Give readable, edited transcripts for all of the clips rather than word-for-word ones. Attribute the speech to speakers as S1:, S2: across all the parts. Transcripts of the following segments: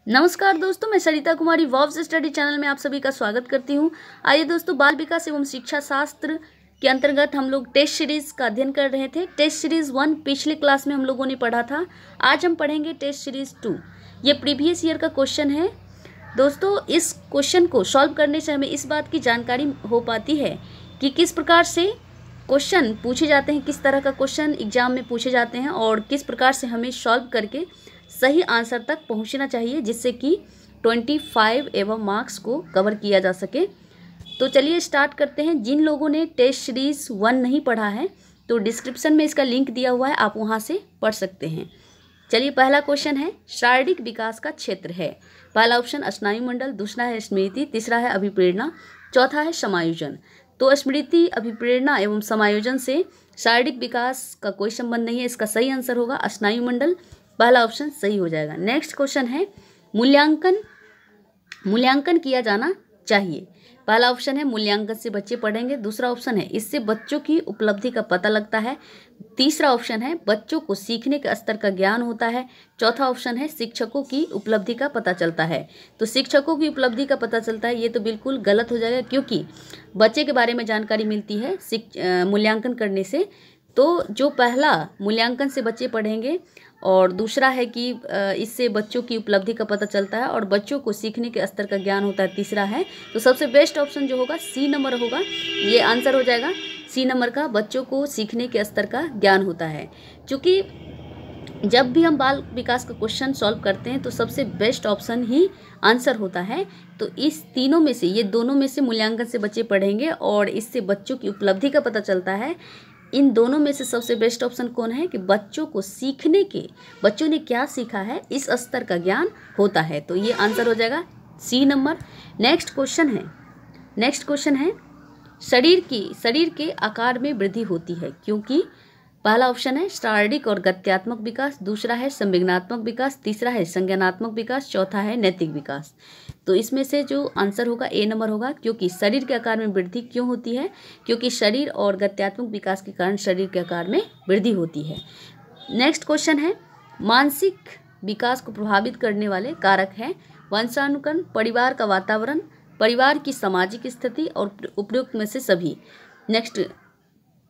S1: नमस्कार दोस्तों, मैं सरिता कुमारी वॉव्स स्टडी चैनल में आप सभी का स्वागत करती हूं। आइए दोस्तों, बाल विकास एवं शिक्षा शास्त्र के अंतर्गत हम लोग टेस्ट सीरीज़ का अध्ययन कर रहे थे। टेस्ट सीरीज़ 1 पिछले क्लास में हम लोगों ने पढ़ा था। आज हम पढ़ेंगे टेस्ट सीरीज़ 2। ये प्रीवियस ईयर का क्वेश्चन है। दोस्तों, इस क्वेश्चन को सॉल्व करने से हमें इस बात की जानकारी हो पाती है कि किस प्रकार से क्वेश्चन पूछे जाते हैं, किस तरह का क्वेश्चन एग्जाम में पूछे जाते हैं और किस प्रकार से हमें सॉल्व करके सही आंसर तक पहुंचना चाहिए, जिससे कि 25 एवं मार्क्स को कवर किया जा सके। तो चलिए स्टार्ट करते हैं। जिन लोगों ने टेस्ट सीरीज़ 1 नहीं पढ़ा है तो डिस्क्रिप्शन में इसका लिंक दिया हुआ है, आप वहां से पढ़ सकते हैं। चलिए, पहला क्वेश्चन है, शारीरिक विकास का क्षेत्र है। पहला ऑप्शन स्नायुमंडल, दूसरा है स्मृति, तीसरा है अभिप्रेरणा, चौथा है समायोजन। तो स्मृति, अभिप्रेरणा एवं समायोजन से शारीरिक विकास का कोई संबंध नहीं है। इसका सही आंसर होगा स्नायुमंडल। पहला ऑप्शन सही हो जाएगा। नेक्स्ट क्वेश्चन है, मूल्यांकन किया जाना चाहिए। पहला ऑप्शन है मूल्यांकन से बच्चे पढ़ेंगे, दूसरा ऑप्शन है इससे बच्चों की उपलब्धि का पता लगता है, तीसरा ऑप्शन है बच्चों को सीखने के स्तर का ज्ञान होता है, चौथा ऑप्शन है शिक्षकों की उपलब्धि का पता चलता है। तो शिक्षकों की उपलब्धि का पता चलता है, ये तो बिल्कुल गलत हो जाएगा, क्योंकि बच्चे के बारे में जानकारी मिलती है मूल्यांकन करने से। तो जो पहला मूल्यांकन से बच्चे पढ़ेंगे और दूसरा है कि इससे बच्चों की उपलब्धि का पता चलता है और बच्चों को सीखने के स्तर का ज्ञान होता है, तीसरा है। तो सबसे बेस्ट ऑप्शन जो होगा सी नंबर होगा, ये आंसर हो जाएगा सी नंबर का, बच्चों को सीखने के स्तर का ज्ञान होता है। क्योंकि जब भी हम बाल विकास का क्वेश्चन सॉल्व करते हैं तो सबसे बेस्ट ऑप्शन ही आंसर होता है। तो इस तीनों में से, ये दोनों में से मूल्यांकन से बच्चे पढ़ेंगे और इससे बच्चों की उपलब्धि का पता चलता है। इन दोनों में से सबसे बेस्ट ऑप्शन कौन है कि बच्चों को सीखने के, बच्चों ने क्या सीखा है, इस स्तर का ज्ञान होता है। तो ये आंसर हो जाएगा सी नंबर। नेक्स्ट क्वेश्चन है शरीर के आकार में वृद्धि होती है क्योंकि पहला ऑप्शन है शारीरिक और गत्यात्मक विकास, दूसरा है संवेदनात्मक विकास, तीसरा है संज्ञानात्मक विकास, चौथा है नैतिक विकास। तो इसमें से जो आंसर होगा ए नंबर होगा, क्योंकि शरीर के आकार में वृद्धि क्यों होती है, क्योंकि शरीर और गत्यात्मक विकास के कारण शरीर के आकार में वृद्धि होती है। नेक्स्ट क्वेश्चन है, मानसिक विकास को प्रभावित करने वाले कारक हैं वंशानुक्रम, परिवार का वातावरण, परिवार की सामाजिक स्थिति और उपयुक्त में से सभी। नेक्स्ट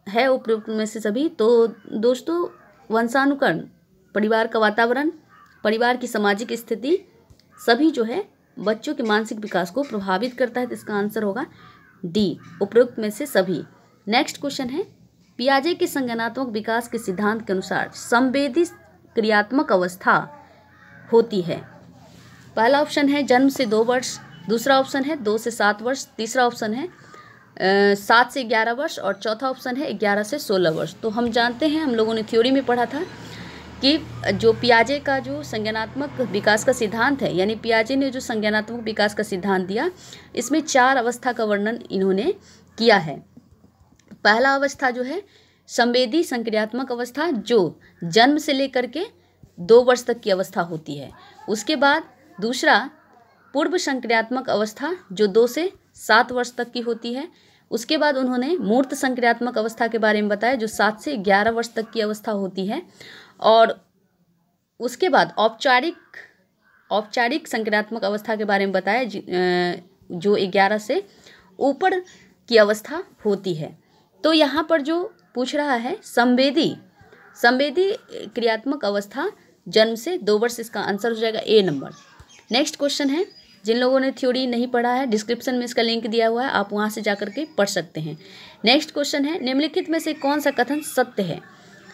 S1: है उपयुक्त में से सभी। तो दोस्तों, वंशानुक्रम, परिवार का वातावरण, परिवार की सामाजिक स्थिति, सभी जो है बच्चों के मानसिक विकास को प्रभावित करता है। तो इसका आंसर होगा डी, उपयुक्त में से सभी। नेक्स्ट क्वेश्चन है, पियाजे के संज्ञानात्मक विकास के सिद्धांत के अनुसार संवेदी क्रियात्मक अवस्था होती है। पहला ऑप्शन है जन्म से 2 वर्ष, दूसरा ऑप्शन है 2 से 7 वर्ष, तीसरा ऑप्शन है 7 से 11 वर्ष और चौथा ऑप्शन है 11 से 16 वर्ष। तो हम जानते हैं, हम लोगों ने थ्योरी में पढ़ा था कि जो पियाजे का जो संज्ञानात्मक विकास का सिद्धांत है, यानी पियाजे ने जो संज्ञानात्मक विकास का सिद्धांत दिया, इसमें 4 अवस्था का वर्णन इन्होंने किया है। पहला अवस्था जो है संवेदी संक्रियात्मक अवस्था, जो जन्म से लेकर के 2 वर्ष तक की अवस्था होती है। उसके बाद दूसरा पूर्व संक्रियात्मक अवस्था, जो 2 से 7 वर्ष तक की होती है। उसके बाद उन्होंने मूर्त संक्रियात्मक अवस्था के बारे में बताया, जो 7 से 11 वर्ष तक की अवस्था होती है। और उसके बाद औपचारिक संक्रियात्मक अवस्था के बारे में बताया, जो 11 से ऊपर की अवस्था होती है। तो यहाँ पर जो पूछ रहा है संवेदी क्रियात्मक अवस्था जन्म से 2 वर्ष, इसका आंसर हो जाएगा ए नंबर। नेक्स्ट क्वेश्चन है, जिन लोगों ने थ्योरी नहीं पढ़ा है, डिस्क्रिप्शन में इसका लिंक दिया हुआ है, आप वहां से जाकर के पढ़ सकते हैं। नेक्स्ट क्वेश्चन है, निम्नलिखित में से कौन सा कथन सत्य है?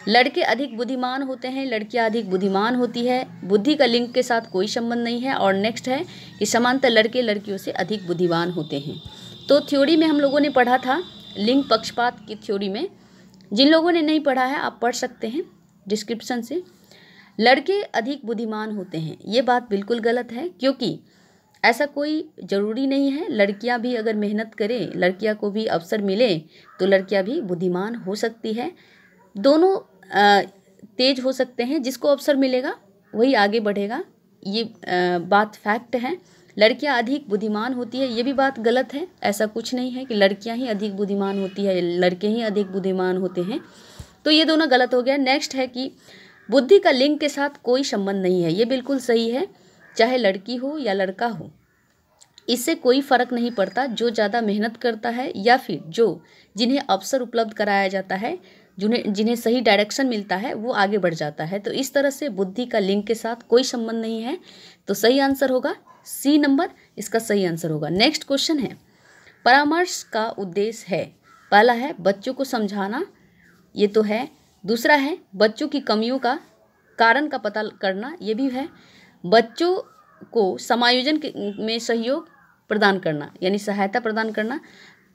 S1: लड़के अधिक बुद्धिमान होते हैं, लड़कियां अधिक बुद्धिमान होती है, बुद्धि का लिंग के साथ कोई संबंध नहीं है। और नेक्स्ट है कि समांतर लड़के लड़कियों से अधिक बुद्धिमान होते हैं। तो थ्योरी में हम लोगों ने पढ़ा था लिंग पक्षपात की थ्योरी में। जिन लोगों ने नहीं पढ़ा है, आप पढ़ सकते हैं डिस्क्रिप्शन से। लड़के अधिक बुद्धिमान होते हैं, ये बात बिल्कुल गलत है, क्योंकि ऐसा कोई ज़रूरी नहीं है। लड़कियां भी अगर मेहनत करें, लड़कियां को भी अवसर मिले, तो लड़कियां भी बुद्धिमान हो सकती है। दोनों तेज हो सकते हैं, जिसको अवसर मिलेगा वही आगे बढ़ेगा, ये बात फैक्ट है। लड़कियां अधिक बुद्धिमान होती है, ये भी बात गलत है। ऐसा कुछ नहीं है कि लड़कियां ही अधिक बुद्धिमान होती है, लड़के ही अधिक बुद्धिमान होते हैं। तो ये दोनों गलत हो गया। नेक्स्ट है कि बुद्धि का लिंग के साथ कोई संबंध नहीं है, ये बिल्कुल सही है। चाहे लड़की हो या लड़का हो, इससे कोई फ़र्क नहीं पड़ता। जो ज़्यादा मेहनत करता है या फिर जिन्हें अवसर उपलब्ध कराया जाता है, जिन्हें सही डायरेक्शन मिलता है, वो आगे बढ़ जाता है। तो इस तरह से बुद्धि का लिंग के साथ कोई संबंध नहीं है। तो सही आंसर होगा सी नंबर, इसका सही आंसर होगा। नेक्स्ट क्वेश्चन है, परामर्श का उद्देश्य है, पहला है बच्चों को समझाना, ये तो है। दूसरा है बच्चों की कमियों का कारण का पता करना, ये भी है। बच्चों को समायोजन में सहयोग प्रदान करना, यानी सहायता प्रदान करना,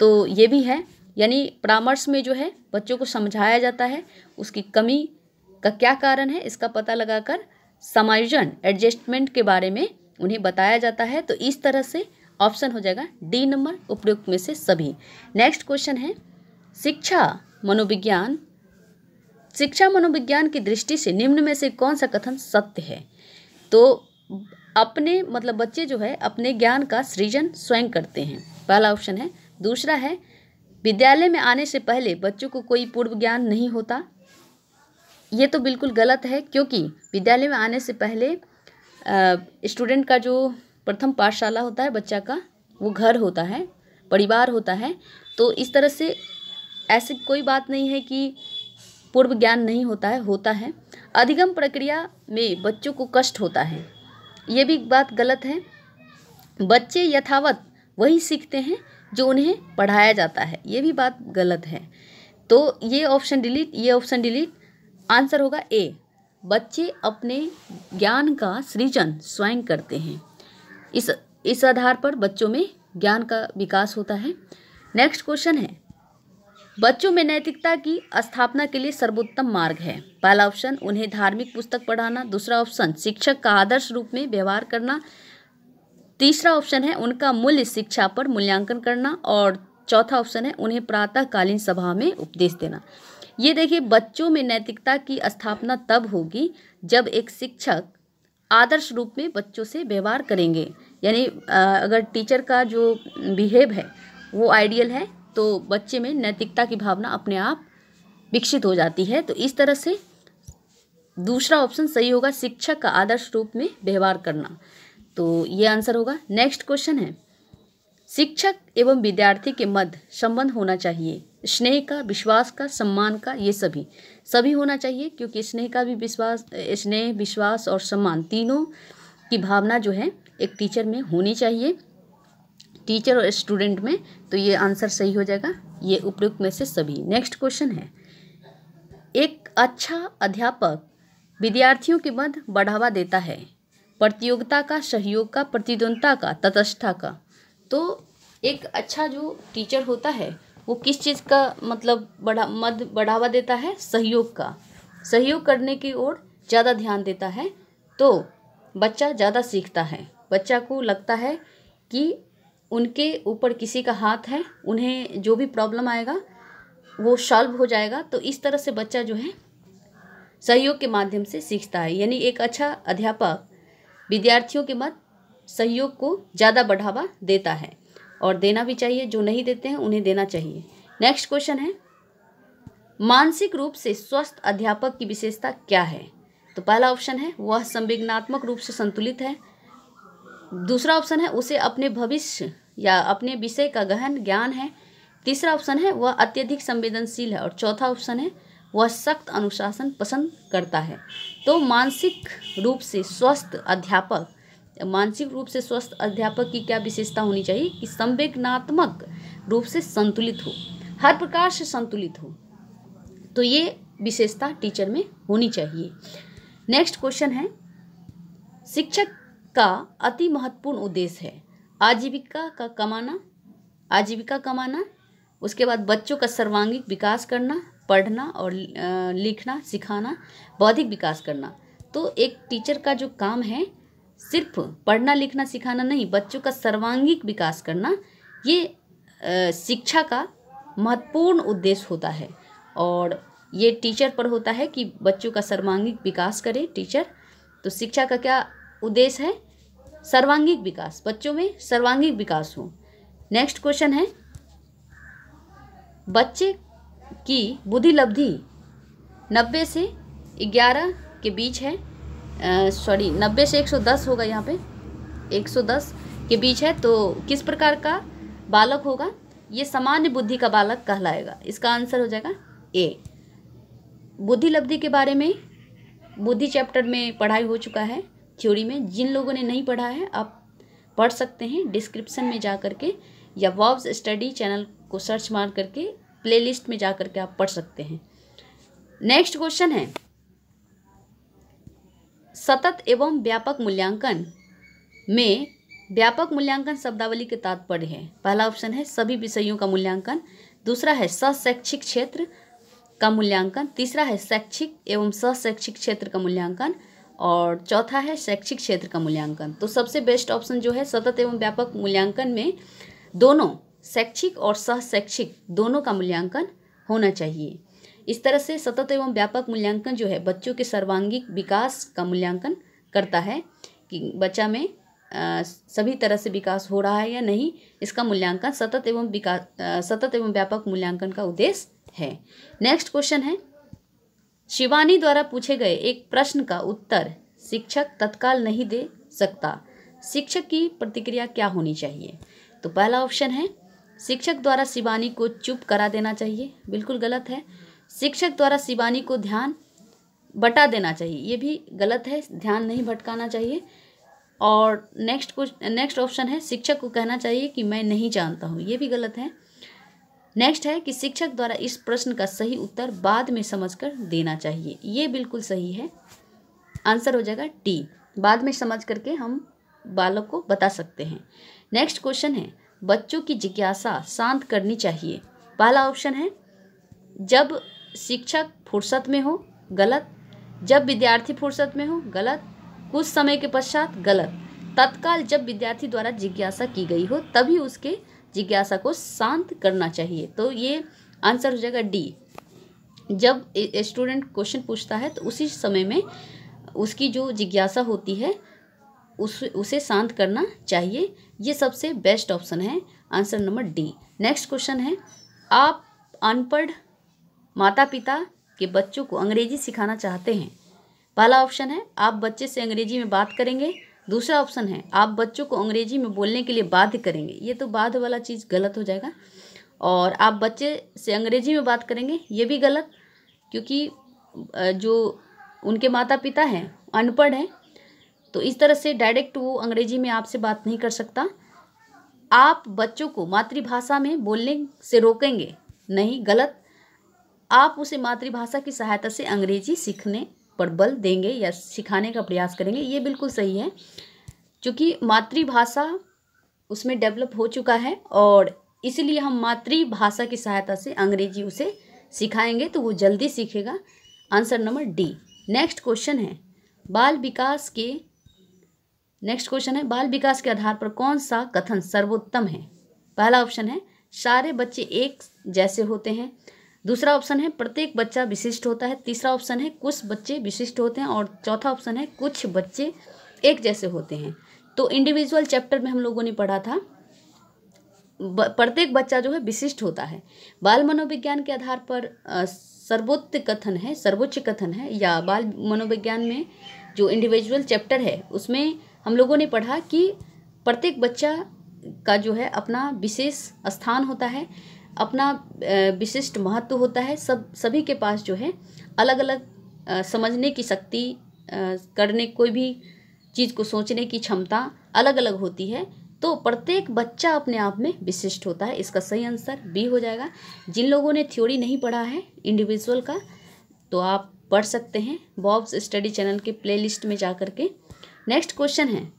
S1: तो ये भी है। यानी परामर्श में जो है बच्चों को समझाया जाता है, उसकी कमी का क्या कारण है इसका पता लगाकर समायोजन एडजस्टमेंट के बारे में उन्हें बताया जाता है। तो इस तरह से ऑप्शन हो जाएगा डी नंबर, उपयुक्त में से सभी। नेक्स्ट क्वेश्चन है, शिक्षा मनोविज्ञान की दृष्टि से निम्न में से कौन सा कथन सत्य है? तो अपने मतलब बच्चे जो है अपने ज्ञान का सृजन स्वयं करते हैं, पहला ऑप्शन है। दूसरा है विद्यालय में आने से पहले बच्चों को कोई पूर्व ज्ञान नहीं होता, ये तो बिल्कुल गलत है, क्योंकि विद्यालय में आने से पहले स्टूडेंट का जो प्रथम पाठशाला होता है बच्चा का, वो घर होता है, परिवार होता है। तो इस तरह से ऐसी कोई बात नहीं है कि पूर्व ज्ञान नहीं होता है, होता है। अधिगम प्रक्रिया में बच्चों को कष्ट होता है, ये भी बात गलत है। बच्चे यथावत वही सीखते हैं जो उन्हें पढ़ाया जाता है, ये भी बात गलत है। तो ये ऑप्शन डिलीट, आंसर होगा ए, बच्चे अपने ज्ञान का सृजन स्वयं करते हैं, इस आधार पर बच्चों में ज्ञान का विकास होता है। नेक्स्ट क्वेश्चन है, बच्चों में नैतिकता की स्थापना के लिए सर्वोत्तम मार्ग है, पहला ऑप्शन उन्हें धार्मिक पुस्तक पढ़ाना, दूसरा ऑप्शन शिक्षक का आदर्श रूप में व्यवहार करना, तीसरा ऑप्शन है उनका मूल्य शिक्षा पर मूल्यांकन करना, और चौथा ऑप्शन है उन्हें प्रातःकालीन सभा में उपदेश देना। ये देखिए, बच्चों में नैतिकता की स्थापना तब होगी जब एक शिक्षक आदर्श रूप में बच्चों से व्यवहार करेंगे, यानी अगर टीचर का जो बिहेव है वो आइडियल है तो बच्चे में नैतिकता की भावना अपने आप विकसित हो जाती है। तो इस तरह से दूसरा ऑप्शन सही होगा, शिक्षक का आदर्श रूप में व्यवहार करना, तो ये आंसर होगा। नेक्स्ट क्वेश्चन है, शिक्षक एवं विद्यार्थी के मध्य संबंध होना चाहिए, स्नेह का, विश्वास का, सम्मान का, ये सभी होना चाहिए, क्योंकि स्नेह का भी स्नेह, विश्वास और सम्मान तीनों की भावना जो है एक टीचर में होनी चाहिए, टीचर और स्टूडेंट में। तो ये आंसर सही हो जाएगा, ये उपयुक्त में से सभी। नेक्स्ट क्वेश्चन है, एक अच्छा अध्यापक विद्यार्थियों के मध्य बढ़ावा देता है, प्रतियोगिता का, सहयोग का, प्रतिद्वंद्विता का, तटस्थता का। तो एक अच्छा जो टीचर होता है वो किस चीज़ का मतलब बढ़ावा देता है? सहयोग का, सहयोग करने की ओर ज़्यादा ध्यान देता है, तो बच्चा ज़्यादा सीखता है, बच्चा को लगता है कि उनके ऊपर किसी का हाथ है, उन्हें जो भी प्रॉब्लम आएगा वो सॉल्व हो जाएगा। तो इस तरह से बच्चा जो है सहयोग के माध्यम से सीखता है, यानी एक अच्छा अध्यापक विद्यार्थियों के मध्य सहयोग को ज़्यादा बढ़ावा देता है, और देना भी चाहिए, जो नहीं देते हैं उन्हें देना चाहिए। नेक्स्ट क्वेश्चन है, मानसिक रूप से स्वस्थ अध्यापक की विशेषता क्या है? तो पहला ऑप्शन है वह संवेदनात्मक रूप से संतुलित है, दूसरा ऑप्शन है उसे अपने भविष्य या अपने विषय का गहन ज्ञान है, तीसरा ऑप्शन है वह अत्यधिक संवेदनशील है, और चौथा ऑप्शन है वह सख्त अनुशासन पसंद करता है। तो मानसिक रूप से स्वस्थ अध्यापक की क्या विशेषता होनी चाहिए? कि संवेदनात्मक रूप से संतुलित हो, हर प्रकार से संतुलित हो, तो ये विशेषता टीचर में होनी चाहिए। नेक्स्ट क्वेश्चन है, शिक्षक का अति महत्वपूर्ण उद्देश्य है आजीविका कमाना, उसके बाद बच्चों का सर्वांगीण विकास करना, पढ़ना और लिखना सिखाना, बौद्धिक विकास करना। तो एक टीचर का जो काम है सिर्फ पढ़ना लिखना सिखाना नहीं, बच्चों का सर्वांगीण विकास करना, ये शिक्षा का महत्वपूर्ण उद्देश्य होता है, और ये टीचर पर होता है कि बच्चों का सर्वांगीण विकास करे टीचर। तो शिक्षा का क्या उद्देश्य है? सर्वांगीण विकास, बच्चों में सर्वांगीण विकास हो। नेक्स्ट क्वेश्चन है, बच्चे की बुद्धि लब्धि 90 से 11 के बीच है, सॉरी 90 से 110 होगा, यहाँ पे 110 के बीच है, तो किस प्रकार का बालक होगा? ये सामान्य बुद्धि का बालक कहलाएगा। इसका आंसर हो जाएगा ए। बुद्धि लब्धि के बारे में बुद्धि चैप्टर में पढ़ाई हो चुका है थ्योरी में। जिन लोगों ने नहीं पढ़ा है आप पढ़ सकते हैं डिस्क्रिप्शन में जा करके, या वर्ब्स स्टडी चैनल को सर्च मार करके प्लेलिस्ट में जा करके आप पढ़ सकते हैं। नेक्स्ट क्वेश्चन है, सतत एवं व्यापक मूल्यांकन में व्यापक मूल्यांकन शब्दावली के तात्पर्य है। पहला ऑप्शन है सभी विषयों का मूल्यांकन, दूसरा है शैक्षिक क्षेत्र का मूल्यांकन, तीसरा है शैक्षिक एवं शैक्षिक क्षेत्र का मूल्यांकन, और चौथा है शैक्षिक क्षेत्र का मूल्यांकन। तो सबसे बेस्ट ऑप्शन जो है सतत एवं व्यापक मूल्यांकन में दोनों शैक्षिक और शैक्षिक दोनों का मूल्यांकन होना चाहिए। इस तरह से सतत एवं व्यापक मूल्यांकन जो है बच्चों के सर्वांगीण विकास का मूल्यांकन करता है कि बच्चा में सभी तरह से विकास हो रहा है या नहीं। इसका मूल्यांकन सतत एवं व्यापक मूल्यांकन का उद्देश्य है। नेक्स्ट क्वेश्चन है, शिवानी द्वारा पूछे गए एक प्रश्न का उत्तर शिक्षक तत्काल नहीं दे सकता, शिक्षक की प्रतिक्रिया क्या होनी चाहिए? तो पहला ऑप्शन है शिक्षक द्वारा शिवानी को चुप करा देना चाहिए, बिल्कुल गलत है। शिक्षक द्वारा शिवानी को ध्यान बटा देना चाहिए, ये भी गलत है, ध्यान नहीं भटकाना चाहिए। और नेक्स्ट ऑप्शन है शिक्षक को कहना चाहिए कि मैं नहीं जानता हूँ, ये भी गलत है। नेक्स्ट है कि शिक्षक द्वारा इस प्रश्न का सही उत्तर बाद में समझकर देना चाहिए, ये बिल्कुल सही है। आंसर हो जाएगा डी, बाद में समझ करके हम बालक को बता सकते हैं। नेक्स्ट क्वेश्चन है, बच्चों की जिज्ञासा शांत करनी चाहिए। पहला ऑप्शन है जब शिक्षक फुर्सत में हो, गलत। जब विद्यार्थी फुर्सत में हो, गलत। कुछ समय के पश्चात, गलत। तत्काल जब विद्यार्थी द्वारा जिज्ञासा की गई हो तभी उसके जिज्ञासा को शांत करना चाहिए। तो ये आंसर हो जाएगा डी। जब स्टूडेंट क्वेश्चन पूछता है तो उसी समय में उसकी जो जिज्ञासा होती है उसे शांत करना चाहिए, ये सबसे बेस्ट ऑप्शन है, answer number D. Next question है, आप अनपढ़ माता पिता के बच्चों को अंग्रेजी सिखाना चाहते हैं। पहला ऑप्शन है आप बच्चे से अंग्रेजी में बात करेंगे, दूसरा ऑप्शन है आप बच्चों को अंग्रेजी में बोलने के लिए बाध्य करेंगे, ये तो बाध्य वाला चीज़ गलत हो जाएगा। और आप बच्चे से अंग्रेजी में बात करेंगे, ये भी गलत, क्योंकि जो उनके माता पिता हैं अनपढ़ हैं, तो इस तरह से डायरेक्ट वो अंग्रेजी में आपसे बात नहीं कर सकता। आप बच्चों को मातृभाषा में बोलने से रोकेंगे, नहीं, गलत। आप उसे मातृभाषा की सहायता से अंग्रेजी सीखने पर बल देंगे या सिखाने का प्रयास करेंगे, ये बिल्कुल सही है, क्योंकि मातृभाषा उसमें डेवलप हो चुका है और इसलिए हम मातृभाषा की सहायता से अंग्रेजी उसे सिखाएंगे तो वो जल्दी सीखेगा। Answer number D. Next question है, बाल विकास के आधार पर कौन सा कथन सर्वोत्तम है? पहला ऑप्शन है सारे बच्चे एक जैसे होते हैं, दूसरा ऑप्शन है प्रत्येक बच्चा विशिष्ट होता है, तीसरा ऑप्शन है कुछ बच्चे विशिष्ट होते हैं, और चौथा ऑप्शन है कुछ बच्चे एक जैसे होते हैं। तो इंडिविजुअल चैप्टर में हम लोगों ने पढ़ा था प्रत्येक बच्चा जो है विशिष्ट होता है। बाल मनोविज्ञान के आधार पर सर्वोच्च कथन है, या बाल मनोविज्ञान में जो इंडिविजुअल चैप्टर है उसमें हम लोगों ने पढ़ा कि प्रत्येक बच्चा का जो है अपना विशेष स्थान होता है, अपना विशिष्ट महत्व होता है। सभी के पास जो है अलग अलग समझने की शक्ति, करने कोई भी चीज़ को सोचने की क्षमता अलग अलग होती है, तो प्रत्येक बच्चा अपने आप में विशिष्ट होता है। इसका सही आंसर बी हो जाएगा। जिन लोगों ने थ्योरी नहीं पढ़ा है इंडिविजुअल का, तो आप पढ़ सकते हैं बॉब्स स्टडी चैनल के प्लेलिस्ट में जा करके। नेक्स्ट क्वेश्चन है,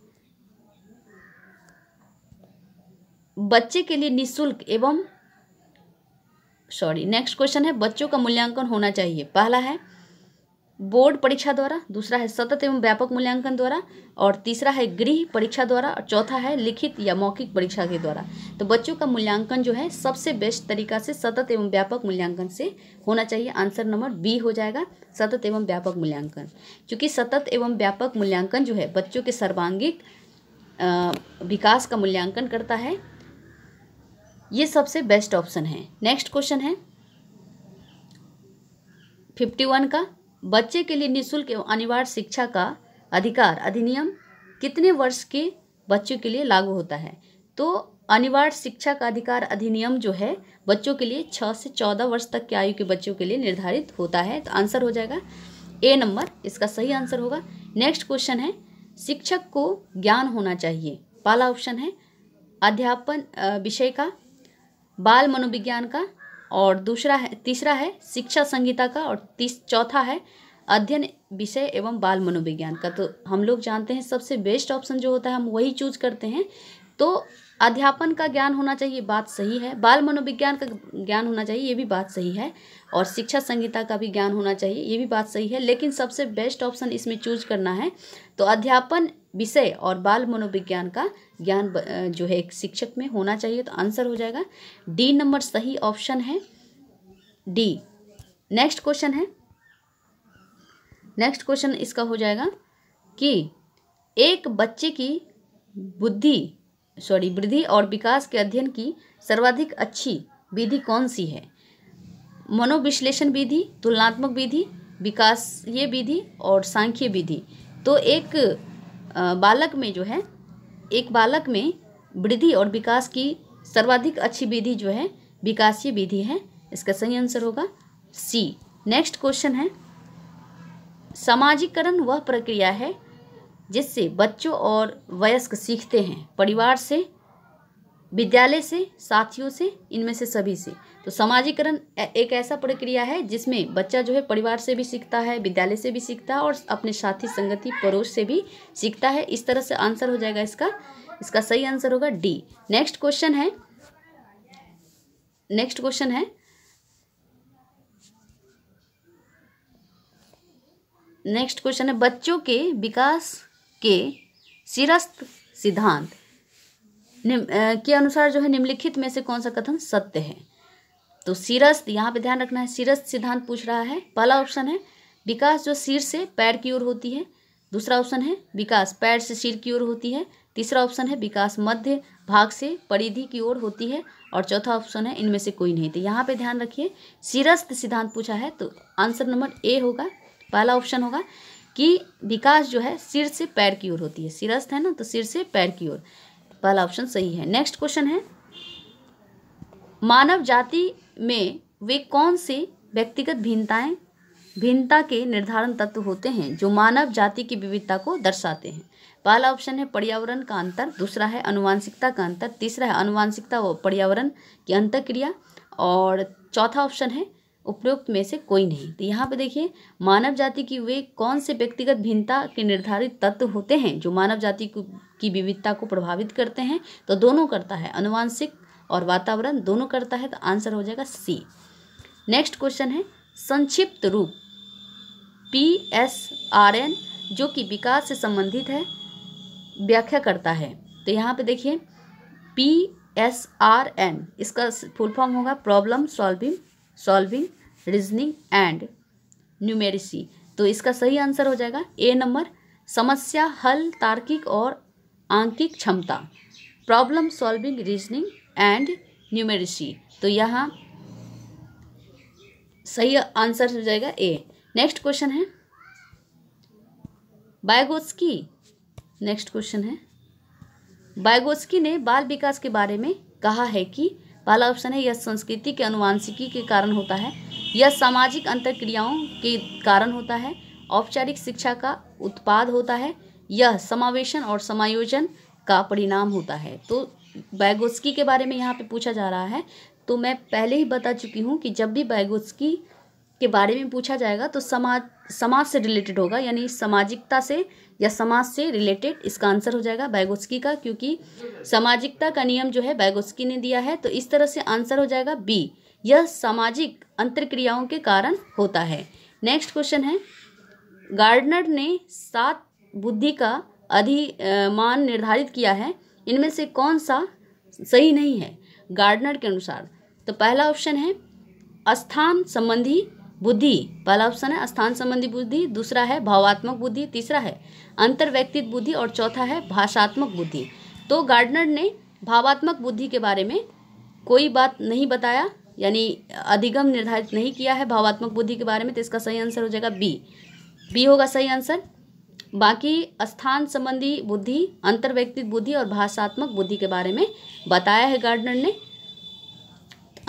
S1: बच्चे के लिए निःशुल्क नेक्स्ट क्वेश्चन है बच्चों का मूल्यांकन होना चाहिए। पहला है बोर्ड परीक्षा द्वारा, दूसरा है सतत एवं व्यापक मूल्यांकन द्वारा, और तीसरा है गृह परीक्षा द्वारा, और चौथा है लिखित या मौखिक परीक्षा के द्वारा। तो बच्चों का मूल्यांकन जो है सबसे बेस्ट तरीका से सतत एवं व्यापक मूल्यांकन से होना चाहिए। आंसर नंबर बी हो जाएगा, सतत एवं व्यापक मूल्यांकन, क्योंकि सतत एवं व्यापक मूल्यांकन जो है बच्चों के सर्वांगीण विकास का मूल्यांकन करता है। ये सबसे बेस्ट ऑप्शन है। नेक्स्ट क्वेश्चन है 51 का, बच्चे के लिए निःशुल्क एवं अनिवार्य शिक्षा का अधिकार अधिनियम कितने वर्ष के बच्चों के लिए लागू होता है? तो अनिवार्य शिक्षा का अधिकार अधिनियम जो है बच्चों के लिए 6 से 14 वर्ष तक की आयु के बच्चों के लिए निर्धारित होता है। तो आंसर हो जाएगा ए नंबर, इसका सही आंसर होगा। नेक्स्ट क्वेश्चन है, शिक्षक को ज्ञान होना चाहिए। पहला ऑप्शन है अध्यापन विषय का, बाल मनोविज्ञान का, और तीसरा है शिक्षा संहिता का, और चौथा है अध्ययन विषय एवं बाल मनोविज्ञान का। तो हम लोग जानते हैं सबसे बेस्ट ऑप्शन जो होता है हम वही चूज करते हैं। तो अध्यापन का ज्ञान होना चाहिए, बात सही है। बाल मनोविज्ञान का ज्ञान होना चाहिए, ये भी बात सही है। और शिक्षा संहिता का भी ज्ञान होना चाहिए, ये भी बात सही है। लेकिन सबसे बेस्ट ऑप्शन इसमें चूज करना है तो अध्यापन विषय और बाल मनोविज्ञान का ज्ञान जो है एक शिक्षक में होना चाहिए। तो आंसर हो जाएगा डी नंबर, सही ऑप्शन है डी। नेक्स्ट क्वेश्चन इसका हो जाएगा कि एक बच्चे की वृद्धि और विकास के अध्ययन की सर्वाधिक अच्छी विधि कौन सी है? मनोविश्लेषण विधि, तुलनात्मक विधि, विकासीय विधि और सांख्यिक विधि। तो एक बालक में वृद्धि और विकास की सर्वाधिक अच्छी विधि जो है विकासीय विधि है, इसका सही आंसर होगा सी। नेक्स्ट क्वेश्चन है, समाजीकरण वह प्रक्रिया है जिससे बच्चों और वयस्क सीखते हैं, परिवार से, विद्यालय से, साथियों से, इनमें से सभी से। तो समाजीकरण एक ऐसा प्रक्रिया है जिसमें बच्चा जो है परिवार से भी सीखता है, विद्यालय से भी सीखता है और अपने साथी संगति पड़ोस से भी सीखता है। इस तरह से आंसर हो जाएगा इसका सही आंसर होगा डी। नेक्स्ट क्वेश्चन है बच्चों के विकास के शीर्षस्थ सिद्धांत के अनुसार जो है निम्नलिखित में से कौन सा कथन सत्य है? तो शीर्षस्थ, यहाँ पे ध्यान रखना है, शीर्षस्थ सिद्धांत पूछ रहा है। पहला ऑप्शन है विकास जो सिर से पैर की ओर होती है। दूसरा ऑप्शन है विकास पैर से सिर की ओर होती है। तीसरा ऑप्शन है विकास मध्य भाग से परिधि की ओर होती है। और चौथा ऑप्शन है इनमें से कोई नहीं। तो यहाँ पे ध्यान रखिए, शीर्षस्थ सिद्धांत पूछा है तो आंसर नंबर ए होगा, पहला ऑप्शन होगा कि विकास जो है सिर से पैर की ओर होती है। शीर्षस्थ है ना, तो सिर से पैर की ओर, पहला ऑप्शन सही है। नेक्स्ट क्वेश्चन है, मानव जाति में वे कौन से व्यक्तिगत भिन्नता के निर्धारण तत्व होते हैं जो मानव जाति की विविधता को दर्शाते हैं? पहला ऑप्शन है पर्यावरण का अंतर, दूसरा है आनुवंशिकता का अंतर, तीसरा है आनुवंशिकता व पर्यावरण की अंतःक्रिया, और चौथा ऑप्शन है उपरोक्त में से कोई नहीं। तो यहाँ पे देखिए, मानव जाति की वे कौन से व्यक्तिगत भिन्नता के निर्धारित तत्व होते हैं जो मानव जाति की विविधता को प्रभावित करते हैं? तो दोनों करता है, आनुवंशिक और वातावरण दोनों करता है। तो आंसर हो जाएगा सी। नेक्स्ट क्वेश्चन है, संक्षिप्त रूप PSRN जो कि विकास से संबंधित है व्याख्या करता है। तो यहाँ पे देखिए PSRN इसका फुल फॉर्म होगा problem solving reasoning and numeracy. तो इसका सही आंसर हो जाएगा ए नंबर, समस्या हल तार्किक और आंकिक क्षमता, problem solving reasoning and numeracy. तो यहाँ सही आंसर हो जाएगा ए। नेक्स्ट क्वेश्चन है बायगोत्स्की ने बाल विकास के बारे में कहा है कि पहला ऑप्शन है यह संस्कृति के आनुवंशिकी के कारण होता है, यह सामाजिक अंतरक्रियाओं के कारण होता है, औपचारिक शिक्षा का उत्पाद होता है, यह समावेशन और समायोजन का परिणाम होता है। तो बायगोत्स्की के बारे में यहाँ पे पूछा जा रहा है। तो मैं पहले ही बता चुकी हूँ कि जब भी बायगोत्स्की के बारे में पूछा जाएगा तो समाज से रिलेटेड होगा, यानी सामाजिकता से या समाज से रिलेटेड इसका आंसर हो जाएगा बायगोत्स्की का, क्योंकि सामाजिकता का नियम जो है बायगोत्स्की ने दिया है। तो इस तरह से आंसर हो जाएगा बी, यह सामाजिक अंतरक्रियाओं के कारण होता है। नेक्स्ट क्वेश्चन है, गार्डनर ने 7 बुद्धि का अधिमान निर्धारित किया है, इनमें से कौन सा सही नहीं है गार्डनर के अनुसार? तो पहला ऑप्शन है स्थान संबंधी बुद्धि, पहला ऑप्शन है स्थान संबंधी बुद्धि, दूसरा है भावात्मक बुद्धि, तीसरा है अंतर्व्यक्तित्व बुद्धि और चौथा है भाषात्मक बुद्धि। तो गार्डनर ने भावात्मक बुद्धि के बारे में कोई बात नहीं बताया, यानी अधिगम निर्धारित नहीं किया है भावात्मक बुद्धि के बारे में। तो इसका सही आंसर हो जाएगा बी होगा सही आंसर। बाकी स्थान संबंधी बुद्धि, अंतर्व्यक्तिक बुद्धि और भाषात्मक बुद्धि के बारे में बताया है गार्डनर ने।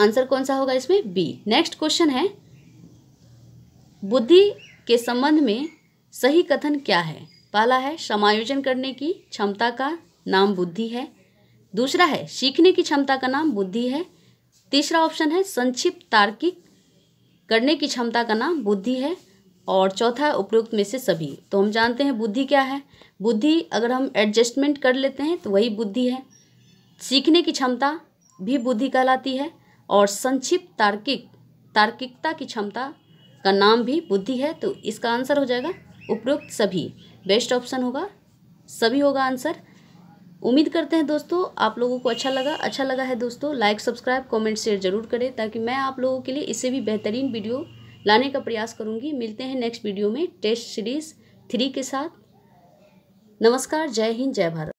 S1: आंसर कौन सा होगा इसमें? बी। नेक्स्ट क्वेश्चन है, बुद्धि के संबंध में सही कथन क्या है? पहला है समायोजन करने की क्षमता का नाम बुद्धि है। दूसरा है सीखने की क्षमता का नाम बुद्धि है। तीसरा ऑप्शन है संक्षिप्त तार्किक करने की क्षमता का नाम बुद्धि है। और चौथा उपरोक्त में से सभी। तो हम जानते हैं बुद्धि क्या है। बुद्धि अगर हम एडजस्टमेंट कर लेते हैं तो वही बुद्धि है। सीखने की क्षमता भी बुद्धि कहलाती है और संक्षिप्त तार्किकता की क्षमता का नाम भी बुद्धि है। तो इसका आंसर हो जाएगा उपरोक्त सभी। बेस्ट ऑप्शन होगा सभी होगा आंसर। उम्मीद करते हैं दोस्तों आप लोगों को अच्छा लगा है दोस्तों। लाइक, सब्सक्राइब, कमेंट, शेयर जरूर करें ताकि मैं आप लोगों के लिए इससे भी बेहतरीन वीडियो लाने का प्रयास करूंगी। मिलते हैं नेक्स्ट वीडियो में टेस्ट सीरीज 3 के साथ। नमस्कार, जय हिंद, जय भारत।